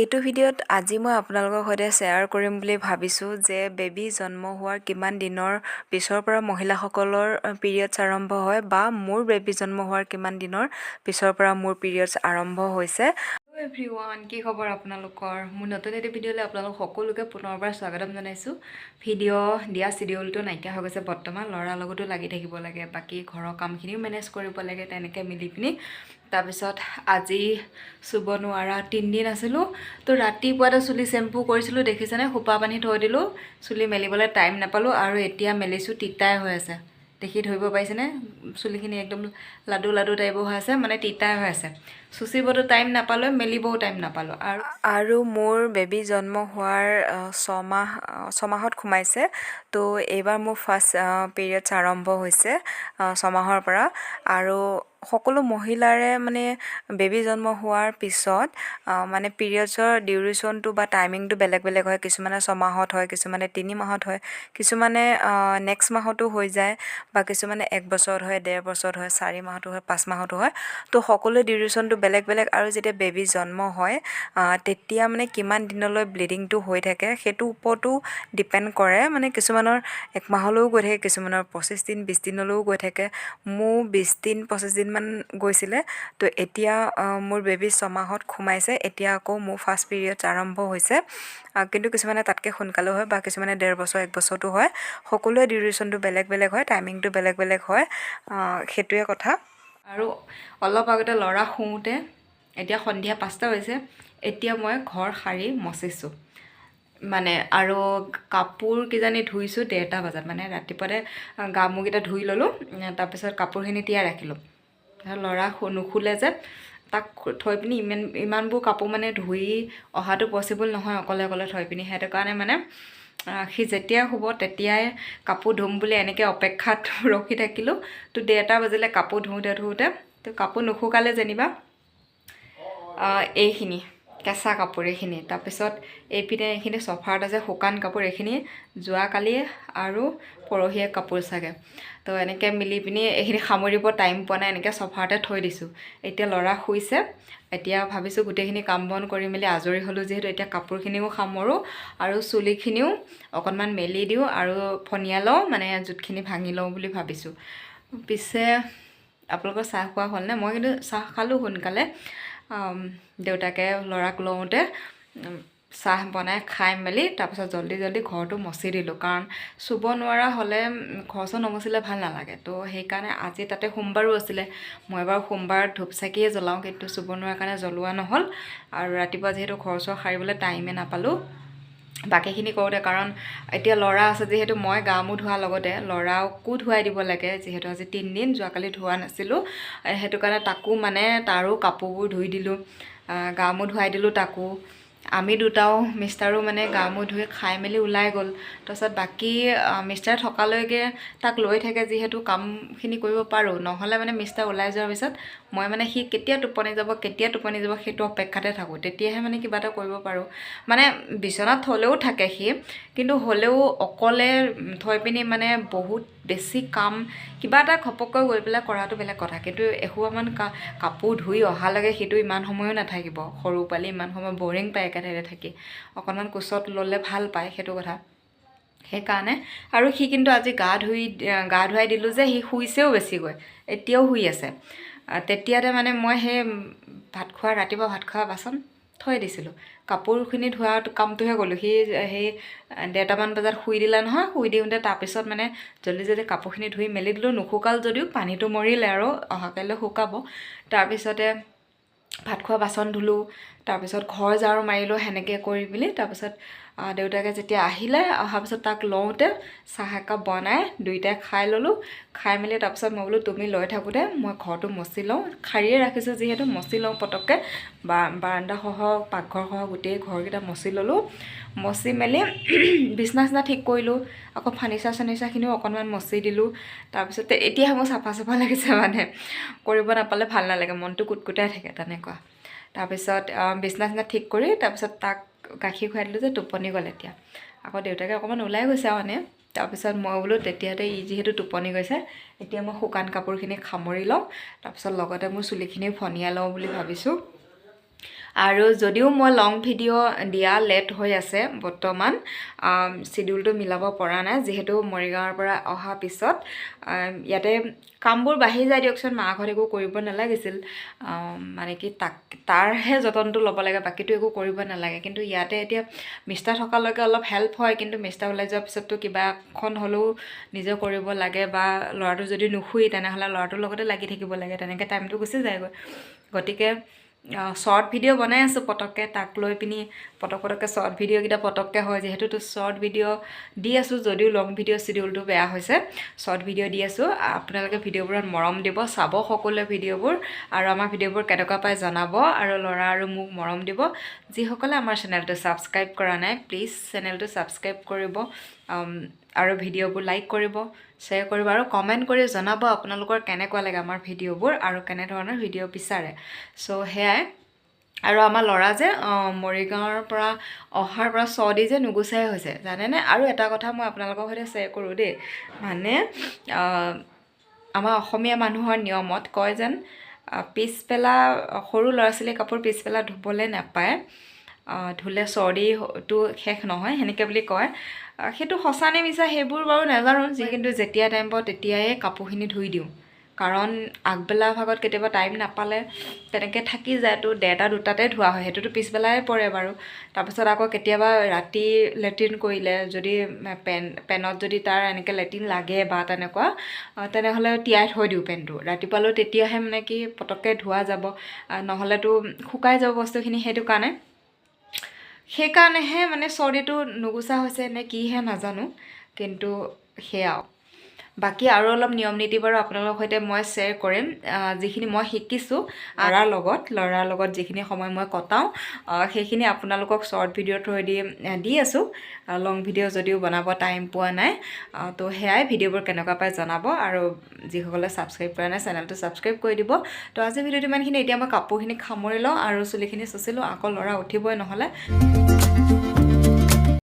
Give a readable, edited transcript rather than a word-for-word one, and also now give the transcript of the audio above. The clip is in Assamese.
এইটো ভিডিঅ'ত আজি মই আপোনালোকৰ সৈতে শ্বেয়াৰ কৰিম বুলি ভাবিছোঁ যে বেবী জন্ম হোৱাৰ কিমান দিনৰ পিছৰ পৰা মহিলাসকলৰ পিৰিয়ডছ আৰম্ভ হয় বা মোৰ বেবী জন্ম হোৱাৰ কিমান দিনৰ পিছৰ পৰা মোৰ পিৰিয়ডছ আৰম্ভ হৈছে। হেল্ল' এভৰিৱান, কি খবৰ আপোনালোকৰ? মোৰ নতুন এটি ভিডিঅ'লৈ আপোনালোক সকলোকে পুনৰবাৰ স্বাগতম জনাইছোঁ। ভিডিঅ' দিয়া চিডিউলটো নাইকিয়া হৈ গৈছে বৰ্তমান, ল'ৰাৰ লগতো লাগি থাকিব লাগে, বাকী ঘৰৰ কামখিনিও মেনেজ কৰিব লাগে, তেনেকৈ মিলি পিনি তাৰপিছত আজি চুব নোৱাৰা 3 দিন আছিলোঁ। তো ৰাতিপুৱাতে চুলি চেম্পু কৰিছিলোঁ, দেখিছেনে? খোপা বান্ধি থৈ দিলোঁ, চুলি মেলিবলৈ টাইম নাপালোঁ আৰু এতিয়া মেলিছোঁ তিতাই হৈ আছে। দেখি ধৰিব পাৰিছেনে? চুলিখিনি একদম লাডু লাডু টাইপৰ হৈ আছে, মানে তিতাই হৈ আছে। চুচিবতো টাইম নাপালোঁ, মেলিবও টাইম নাপালোঁ। আৰু মোৰ বেবী জন্ম হোৱাৰ ছমাহত সোমাইছে। তো এইবাৰ মোৰ ফাৰ্ষ্ট পিৰিয়ডছ আৰম্ভ হৈছে 6 মাহৰ পৰা। আৰু সকলো মহিলাৰে মানে বেবী জন্ম হোৱাৰ পিছত মানে পিৰিয়ডছৰ ডিউৰেশ্যনটো বা টাইমিংটো বেলেগ বেলেগ হয়। কিছুমানে 6 মাহত হয়, কিছুমানে 3 মাহত হয়, কিছুমানে নেক্সট মাহতো হৈ যায়, বা কিছুমানে 1 বছৰত হয়, 1.5 বছৰত হয়, 4 মাহতো হয়, 5 মাহতো হয়। তো সকলো ডিউৰেশ্যনটো বেলেগ বেলেগ। আৰু যেতিয়া বেবী জন্ম হয় তেতিয়া মানে কিমান দিনলৈ ব্লিডিংটো হৈ থাকে সেইটোৰ ওপৰতো ডিপেণ্ড কৰে। মানে কিছুমানৰ 1 মাহলৈও গৈ থাকে, কিছুমানৰ 25 দিন 20 দিনলৈও গৈ থাকে। মোৰ 20 দিন 25 দিনমান গৈছিলে। তো এতিয়া মোৰ বেবী 6 মাহত সোমাইছে। এতিয়া আকৌ মোৰ ফাৰ্ষ্ট পিৰিয়ডছ আৰম্ভ হৈছে। কিন্তু কিছুমানে তাতকৈ সোনকালেও হয়, বা কিছুমানে 1.5 বছৰ 1 বছৰতো হয়। সকলোৱে ডিউৰেশ্যনটো বেলেগ বেলেগ হয়, টাইমিংটো বেলেগ বেলেগ হয়। সেইটোৱে কথা। আৰু অলপ আগতে ল'ৰা শুওঁতে, এতিয়া সন্ধিয়া 5টা হৈছে, এতিয়া মই ঘৰ সাৰি মচিছোঁ মানে। আৰু কাপোৰ কিজানি ধুইছোঁ 1:30 বজাত, মানে ৰাতিপুৱাতে গা মূৰকেইটা ধুই ল'লোঁ, তাৰপিছত কাপোৰখিনি তিয়াই ৰাখিলোঁ। ল'ৰা নুশুলে যে, তাক থৈ পিনি ইমানবোৰ কাপোৰ মানে ধুই অহাটো পচিবল নহয় অকলে অকলে থৈ পিনি। সেইটো কাৰণে মানে সি যেতিয়াই শুব তেতিয়াই কাপোৰ ধুম বুলি এনেকৈ অপেক্ষাত ৰখি থাকিলোঁ। তো 1:30 বাজিলে কাপোৰ ধুওঁতে। তো কাপোৰ নুশুকালে যেনিবা এইখিনি কেঁচা কাপোৰ এইখিনি, তাৰপিছত এইখিনি চফাৰত আছে শুকান কাপোৰ, এইখিনি যোৱাকালি আৰু পৰহিয়ে কাপোৰ চাগে। তো এনেকৈ মিলি পিনি এইখিনি সামৰিব টাইম পোৱা নাই, এনেকৈ চফাৰতে থৈ দিছোঁ। এতিয়া ল'ৰা শুইছে, এতিয়া ভাবিছোঁ গোটেইখিনি কাম বন কৰি মেলি আজৰি হ'লোঁ যিহেতু, এতিয়া কাপোৰখিনিও সামৰোঁ আৰু চুলিখিনিও অকণমান মেলি দিওঁ আৰু ফণিয়াই লওঁ, মানে জোঁটখিনি ভাঙি লওঁ বুলি ভাবিছোঁ। পিছে আপোনালোকৰ চাহ খোৱা হ'লনে? মই কিন্তু চাহ খালোঁ সোনকালে। দেউতাকে ল'ৰাক লওঁতে চাহ বনাই খাই মেলি তাৰপিছত জল্দি ঘৰটো মচি দিলোঁ। কাৰণ চুব নোৱাৰা হ'লে ঘৰ চৰ নমচিলে ভাল নালাগে। তো সেইকাৰণে আজি তাতে সোমবাৰো আছিলে। মই বাৰু সোমবাৰত ধূপ চাকিয়ে জ্বলাওঁ, কিন্তু চুব নোৱাৰা কাৰণে জ্বলোৱা নহ'ল। আৰু ৰাতিপুৱা যিহেতু ঘৰ চৰ সাৰিবলৈ টাইমে নাপালোঁ বাকীখিনি কৰোঁতে, কাৰণ এতিয়া ল'ৰা আছে যিহেতু মই গা মূৰ ধোৱাৰ লগতে ল'ৰাকো ধুৱাই দিব লাগে, যিহেতু আজি 3 দিন, যোৱাকালি ধোৱা নাছিলোঁ। সেইটো কাৰণে তাকো মানে তাৰো কাপোৰবোৰ ধুই দিলোঁ, গা মূৰ ধুৱাই দিলোঁ তাকো। আমি দুটাও, মিষ্টাৰো মানে গা মূৰ ধুই খাই মেলি ওলাই গ'ল। তাৰপিছত বাকী মিষ্টাৰ থকালৈকে তাক লৈ থাকে যিহেতু কামখিনি কৰিব পাৰোঁ। নহ'লে মানে মিষ্টাৰ ওলাই যোৱাৰ পিছত মই মানে সি কেতিয়া টোপনি যাব সেইটো অপেক্ষাতে থাকোঁ। তেতিয়াহে মানে কিবা এটা কৰিব পাৰোঁ। মানে বিচনাত থ'লেও থাকে সি, কিন্তু হ'লেও অকলে থৈ পিনি মানে বহুত বেছি কাম কিবা এটা ঘপককৈ গৈ পেলাই কৰাটো বেলেগ কথা। কিন্তু এসোপামান কাপোৰ ধুই অহালৈকে সেইটো ইমান সময়ো নাথাকিব। সৰু পোৱালি ইমান সময় বৰিং পায় একেঠাইতে থাকি, অকণমান কোচত ল'লে ভাল পায়, সেইটো কথা। সেইকাৰণে আৰু সি কিন্তু আজি গা ধুৱাই দিলোঁ যে সি শুইছেও বেছিকৈ, এতিয়াও শুই আছে। তেতিয়াতে মানে মই সেই ৰাতিপুৱা ভাত খোৱা বাচন থৈ দিছিলোঁ, কাপোৰখিনি ধোৱা কামটোহে গ'লোঁ। সি সেই 1:30 বজাত শুই দিলে নহয়। শুই দিওঁতে তাৰপিছত মানে জল্দি কাপোৰখিনি ধুই মেলি দিলোঁ। নুশুকাল যদিও পানীটো মৰিলে আৰু অহাকাইলৈ শুকাব। তাৰপিছতে ভাত খোৱা বাচন ধুলোঁ, তাৰপিছত ঘৰ ঝাৰু মাৰিলোঁ। সেনেকৈ কৰি মেলি তাৰপিছত দেউতাকে যেতিয়া অহাৰ পিছত তাক লওঁতে চাহ একাপ বনাই দুইটাই খাই ল'লোঁ। খাই মেলি তাৰপিছত মই বোলো তুমি লৈ থাকোঁতে মই ঘৰটো মচি লওঁ, সাৰিয়ে ৰাখিছোঁ যিহেতু মচি লওঁ পটককৈ। বাৰাণ্ডাসহ পাকঘৰসহ গোটেই ঘৰকেইটা মচি ল'লোঁ। মচি মেলি বিচনা ঠিক কৰিলোঁ, আকৌ ফাৰ্নিচাৰখিনিও অকণমান মচি দিলোঁ। তাৰপিছতে এতিয়া মোৰ চাফা লাগিছে, মানে কৰিব নাপালে ভাল নালাগে, মনটো কুটকুটাই থাকে তেনেকুৱা। তাৰপিছত বিচনা ঠিক কৰি তাৰপিছত তাক গাখীৰ খুৱাই দিলোঁ যে টোপনি গ'ল। এতিয়া আকৌ দেউতাকে অকণমান ওলাই গৈছে আৰু তাৰপিছত মই বোলো তেতিয়াতে যিহেতু টোপনি গৈছে, এতিয়া মই শুকান কাপোৰখিনি সামৰি লওঁ, তাৰপিছত লগতে মোৰ চুলিখিনিও ফণিয়াই লওঁ বুলি ভাবিছোঁ। আৰু যদিও মই লং ভিডিঅ' দিয়া লেট হৈ আছে বৰ্তমান শিডিউলটো মিলাব পৰা নাই যিহেতু মৰিগাঁৱৰ পৰা অহা পিছত ইয়াতে কামবোৰ বাঢ়ি যায় দিয়কচোন মাঘত একো কৰিব নালাগিছিল মানে কি তাৰহে যতনটো ল'ব লাগে বাকীটো একো কৰিব নালাগে কিন্তু ইয়াতে এতিয়া মিষ্টাৰ থকালৈকে অলপ হেল্প হয় কিন্তু মিষ্টাৰ ওলাই যোৱাৰ পিছততো কিবা এখন হ'লেও নিজে কৰিব লাগে বা ল'ৰাটো যদি নুশুই তেনেহ'লে ল'ৰাটোৰ লগতে লাগি থাকিব লাগে তেনেকৈ টাইমটো গুচি যায়গৈ গতিকে শ্বৰ্ট ভিডিঅ' বনাই আছোঁ পটককৈ তাক লৈ পিনি পটককৈ শ্বৰ্ট ভিডিঅ'কেইটা পটককৈ হয় যিহেতুতো শ্বৰ্ট ভিডিঅ' দি আছোঁ যদিও লং ভিডিঅ' চিডিউলটো বেয়া হৈছে শ্বৰ্ট ভিডিঅ' দি আছোঁ আপোনালোকে ভিডিঅ'বোৰত মৰম দিব চাব সকলোৱে ভিডিঅ'বোৰ আৰু আমাৰ ভিডিঅ'বোৰ কেনেকুৱা পায় জনাব আৰু ল'ৰা আৰু মোক মৰম দিব যিসকলে আমাৰ চেনেলটো ছাবস্ক্ৰাইব কৰা নাই প্লিজ চেনেলটো ছাবস্ক্ৰাইব কৰিব আৰু ভিডিঅ'বোৰ লাইক কৰিব শ্বেয়াৰ কৰিব আৰু কমেণ্ট কৰি জনাব আপোনালোকৰ কেনেকুৱা লাগে আমাৰ ভিডিঅ'বোৰ আৰু কেনেধৰণৰ ভিডিঅ' বিচাৰে চ' সেয়াই আৰু আমাৰ ল'ৰা যে মৰিগাঁৱৰ পৰা অহাৰ পৰা চৰ্দি যে নুগুচাই হৈছে জানেনে আৰু এটা কথা মই আপোনালোকৰ সৈতে শ্বেয়াৰ কৰোঁ দেই মানে আমাৰ অসমীয়া মানুহৰ নিয়মত কয় যেন পিছবেলা সৰু ল'ৰা ছোৱালীৰ কাপোৰ পিছবেলা ধুবলৈ নাপায় ধুলে চৰ্দিটো শেষ নহয় সেনেকৈ বুলি কয় সেইটো সঁচা নে মিছা সেইবোৰ বাৰু নাজানো কিন্তু যেতিয়া টাইম পাওঁ তেতিয়াই কাপোৰখিনি ধুই দিওঁ কাৰণ আগবেলা ভাগত কেতিয়াবা টাইম নাপালে তেনেকৈ থাকি যায় তো 1টা 2টাতে ধোৱা হয় সেইটোতো পিছবেলাই পৰে বাৰু তাৰপিছত আকৌ কেতিয়াবা ৰাতি লেট্ৰিন কৰিলে যদি পেনত যদি তাৰ এনেকৈ লেট্ৰিন লাগে বা তেনেকুৱা তেনেহ'লে তিয়াই থৈ দিওঁ পেনটো ৰাতিপুৱালৈ তেতিয়াহে মানে কি পটককৈ ধোৱা যাব নহ'লেতো শুকাই যাব বস্তুখিনি সেইটো কাৰণে সেইকাৰণেহে মানে চৰ্দিটো নুগুচা হৈছে নে কিহে নাজানো কিন্তু সেয়াও বাকী আৰু অলপ নিয়ম নীতি বাৰু আপোনালোকৰ সৈতে মই শ্বেয়াৰ কৰিম যিখিনি মই শিকিছোঁ ল'ৰাৰ লগত যিখিনি সময় মই কটাওঁ সেইখিনি আপোনালোকক শ্বৰ্ট ভিডিঅ'ৰ থ্ৰু দি আছোঁ লং ভিডিঅ' যদিও বনাব টাইম পোৱা নাই তো সেয়াই ভিডিঅ'বোৰ কেনেকুৱা পায় জনাব আৰু যিসকলে ছাবস্ক্ৰাইব কৰা নাই চেনেলটো ছাবস্ক্ৰাইব কৰি দিব তো আজি ভিডিঅ'টো ইমানখিনি এতিয়া মই কাপোৰখিনি সামৰি লওঁ আৰু চুলিখিনি চুচি লওঁ আকৌ ল'ৰা উঠিবই নহ'লে